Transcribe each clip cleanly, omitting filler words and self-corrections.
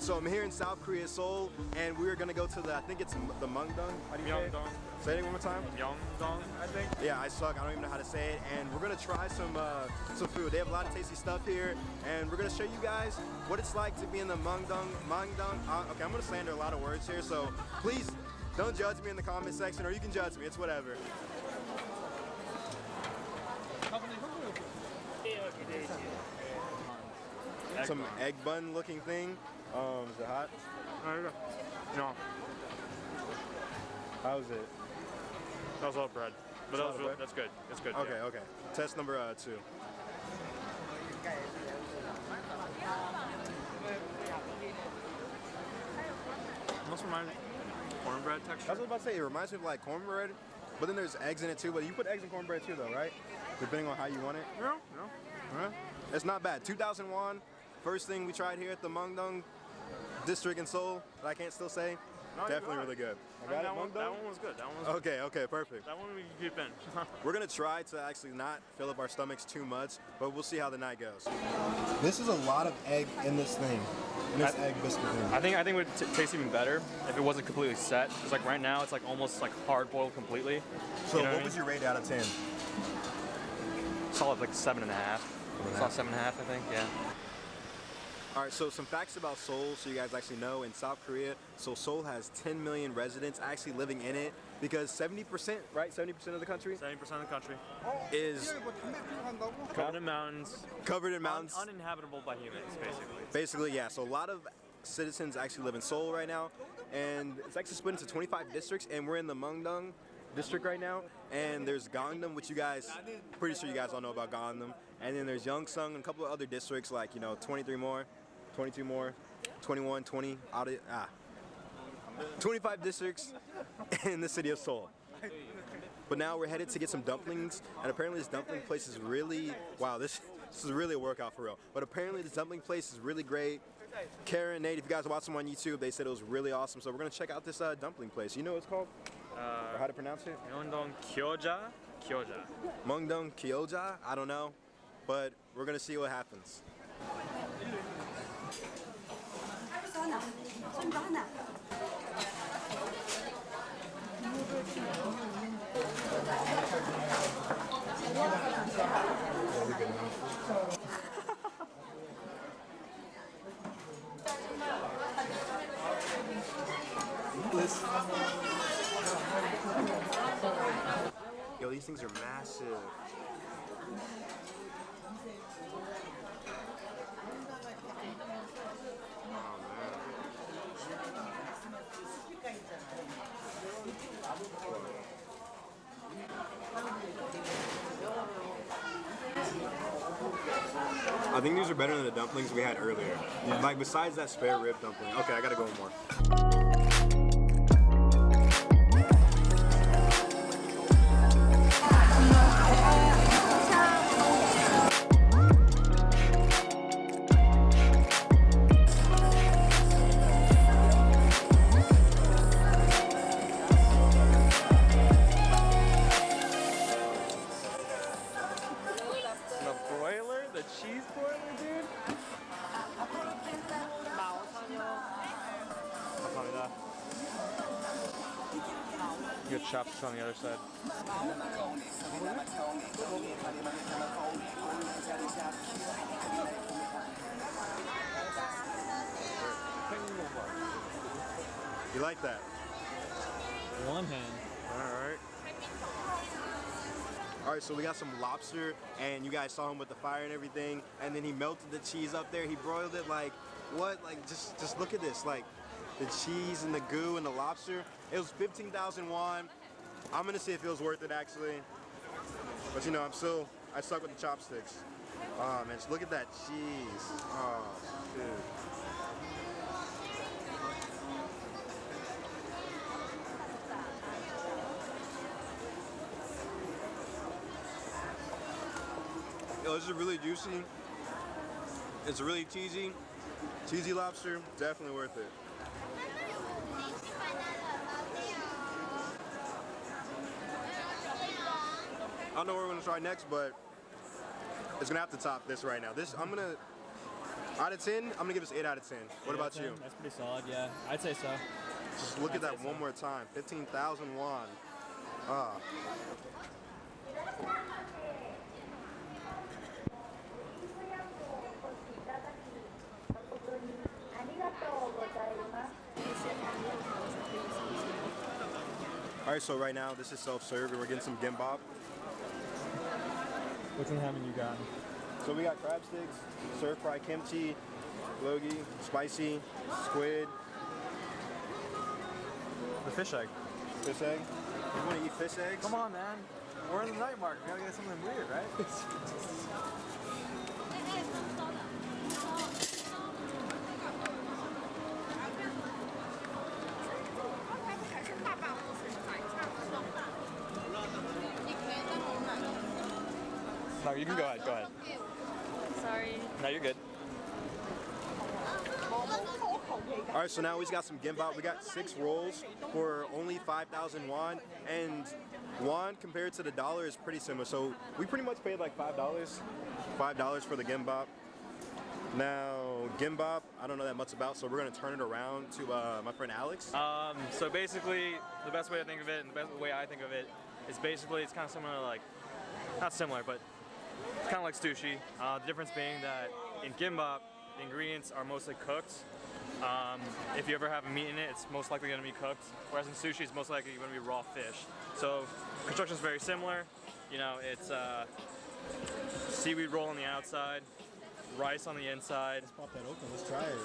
So I'm here in South Korea, Seoul, and we're gonna go to the, I think it's the Myeongdong. How do you say it? Myeong-dong. Say it one more time. Myeong-dong, I think. Yeah, I suck. I don't even know how to say it. And we're gonna try some food. They have a lot of tasty stuff here, and we're gonna show you guys what it's like to be in the Myeongdong. Okay, I'm gonna slander a lot of words here, so please don't judge me in the comment section, or you can judge me. It's whatever. Some egg bun looking thing. Is it hot? No. How's it? That was all bread. But that was really, that's good. It's good. Okay, yeah. okay. Test number 2. Almost reminds me of cornbread texture. I was about to say, it reminds me of like cornbread, but then there's eggs in it too. But you put eggs in cornbread too though, right? Depending on how you want it. No. It's not bad. 2,000 won. First thing we tried here at the Myeongdong district in Seoul that I can't still say. No, Definitely really good. I got that it, one Myeongdong? was good. That one was Okay, perfect. That one we can keep in. We're gonna try to actually not fill up our stomachs too much, but we'll see how the night goes. This is a lot of egg in this thing, in this egg biscuit thing. I think it would taste even better if it wasn't completely set. Because like right now, it's like almost like hard boiled completely. So you know what was your rate out of 10? Solid like 7.5. Solid 7.5, I think. Yeah. All right, so some facts about Seoul, so you guys actually know. In South Korea, so Seoul has 10 million residents actually living in it, because 70%, right? 70% of the country? 70% of the country Is covered in mountains. Covered in mountains. Uninhabitable by humans, basically. Basically, yeah. So a lot of citizens actually live in Seoul right now, and it's actually split into 25 districts, and we're in the Myeongdong district right now, and there's Gangnam, which you guys, pretty sure you guys all know about Gangnam, and then there's Yeongseong and a couple of other districts like, 23 more, 22 more, 21, 20, 25 districts in the city of Seoul. But now we're headed to get some dumplings, and apparently this dumpling place is really, wow, this is really a workout for real. But apparently this dumpling place is really great. Karen, Nate, if you guys watch them on YouTube, they said it was really awesome. So we're gonna check out this dumpling place. You know what it's called? Or how to pronounce it? Myeongdong Gyoja. Myeongdong Gyoja? I don't know, but we're gonna see what happens. Yo, these things are massive. I think these are better than the dumplings we had earlier. Yeah. Like besides that spare rib dumpling. Okay, I gotta go more. The cheese broiler, dude. You got chopsticks on the other side. You like that? One hand. All right, so we got some lobster, and you guys saw him with the fire and everything, and then he melted the cheese up there. He broiled it like, what? Like, just look at this, like, the cheese and the goo and the lobster. It was 15,000 won. I'm gonna see if it was worth it, actually. But you know, I suck with the chopsticks. Oh man, just look at that cheese. Oh, dude. Yo, this is really juicy. It's really cheesy lobster. Definitely worth it. I don't know what we're gonna try next, but it's gonna have to top this right now. I'm gonna Out of 10, I'm gonna give this 8 out of 10. What about you? That's pretty solid, yeah. I'd say so. Just look at that one more time. 15,000 won. Ah. Alright, so right now this is self-serve and we're getting some gimbap. Which one haven't you gotten? So we got crab sticks, stir-fry kimchi, logi, spicy, squid. The fish egg. Fish egg? You want to eat fish eggs? Come on, man. We're in the night market. We gotta get something weird, right? No, you can go ahead. Go ahead. Sorry. No, you're good. All right, so now we just got some gimbap. We got 6 rolls for only 5,000 won, and won compared to the dollar is pretty similar. So we pretty much paid like $5 for the gimbap. Now gimbap, I don't know that much about, so we're gonna turn it around to my friend Alex. So basically, the best way to think of it, and the best way I think of it, is basically it's kind of similar, like not similar, but it's kind of like sushi. The difference being that in gimbap, the ingredients are mostly cooked. If you ever have a meat in it, it's most likely going to be cooked. Whereas in sushi, it's most likely going to be raw fish. So construction is very similar. You know, it's seaweed roll on the outside, rice on the inside. Let's pop that open. Let's try it.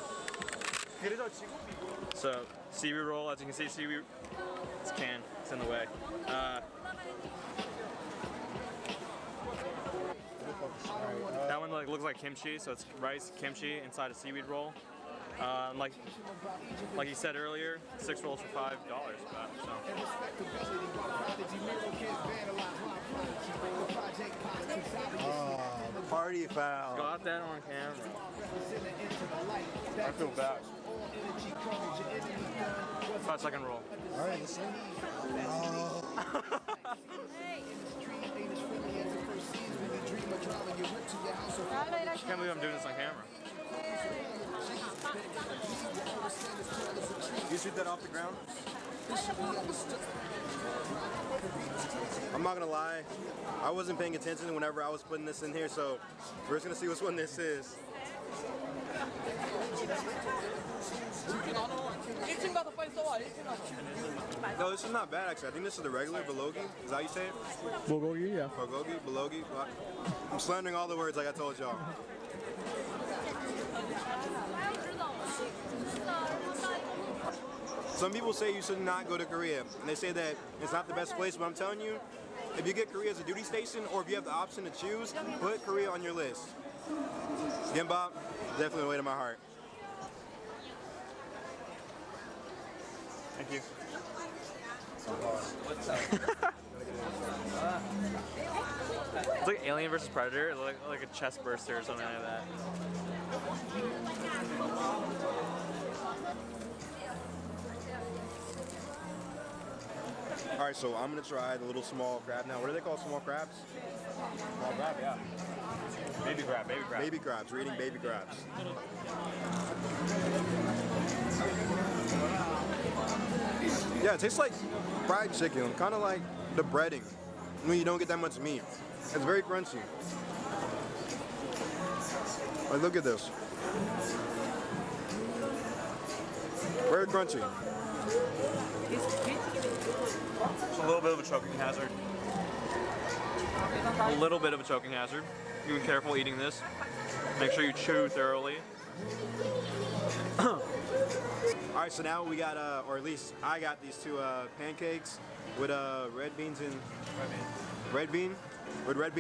So seaweed roll, as you can see, seaweed. It's canned. It's in the way. That one looks like kimchi, so it's rice, kimchi inside a seaweed roll. Like you said earlier, 6 rolls for $5. Oh, party foul. Got that on camera. I feel bad. 5-second roll. All right, let's see. Oh. I can't believe I'm doing this on camera. You shoot that off the ground? I'm not gonna lie, I wasn't paying attention whenever I was putting this in here, so we're just gonna see which one this is. No, this is not bad actually. I think this is the regular bulgogi. Is that how you say it? Bulgogi, yeah. Bulgogi. I'm slandering all the words like I told y'all. Some people say you should not go to Korea, and they say that it's not the best place, but I'm telling you, if you get Korea as a duty station, or if you have the option to choose, put Korea on your list. Gimbap, definitely the way to my heart. Thank you. It's like Alien vs Predator, it's like a chest burster or something like that. All right, so I'm gonna try the little small crab now. What do they call small crabs? Small crab, yeah. Baby crab. Baby crabs. We're eating baby crabs. Yeah, it tastes like fried chicken, kind of like the breading when you don't get that much meat. It's very crunchy. Like, look at this. Very crunchy. It's a little bit of a choking hazard. A little bit of a choking hazard. You be careful eating this. Make sure you chew thoroughly. All right, so now we got, or at least I got these 2 pancakes with red beans and red bean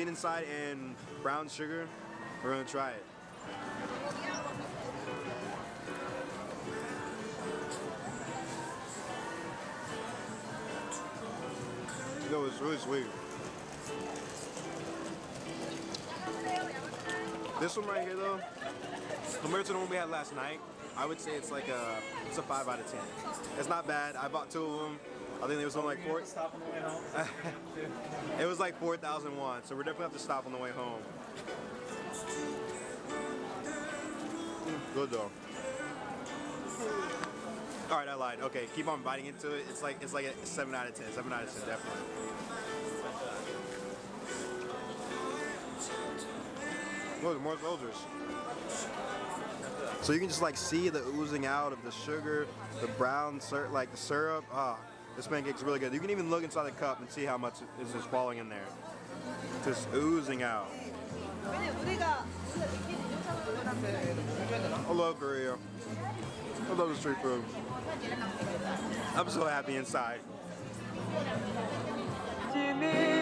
inside and brown sugar. We're gonna try it. It was really sweet. This one right here though, compared to the one we had last night, I would say it's like it's a 5 out of 10. It's not bad. I bought 2 of them. I think there was only like 4. Stop on the way home. It was like 4,000 won, so we're definitely have to stop on the way home. Good though. All right, I lied. Okay, keep on biting into it. It's like a 7 out of 10. 7 out of 10, definitely. Look, more soldiers. So you can just like see the oozing out of the sugar, the brown like the syrup. Ah, this pancake's really good. You can even look inside the cup and see how much is just falling in there. Just oozing out. I love Korea. I love the street food. I'm so happy inside. Jimmy.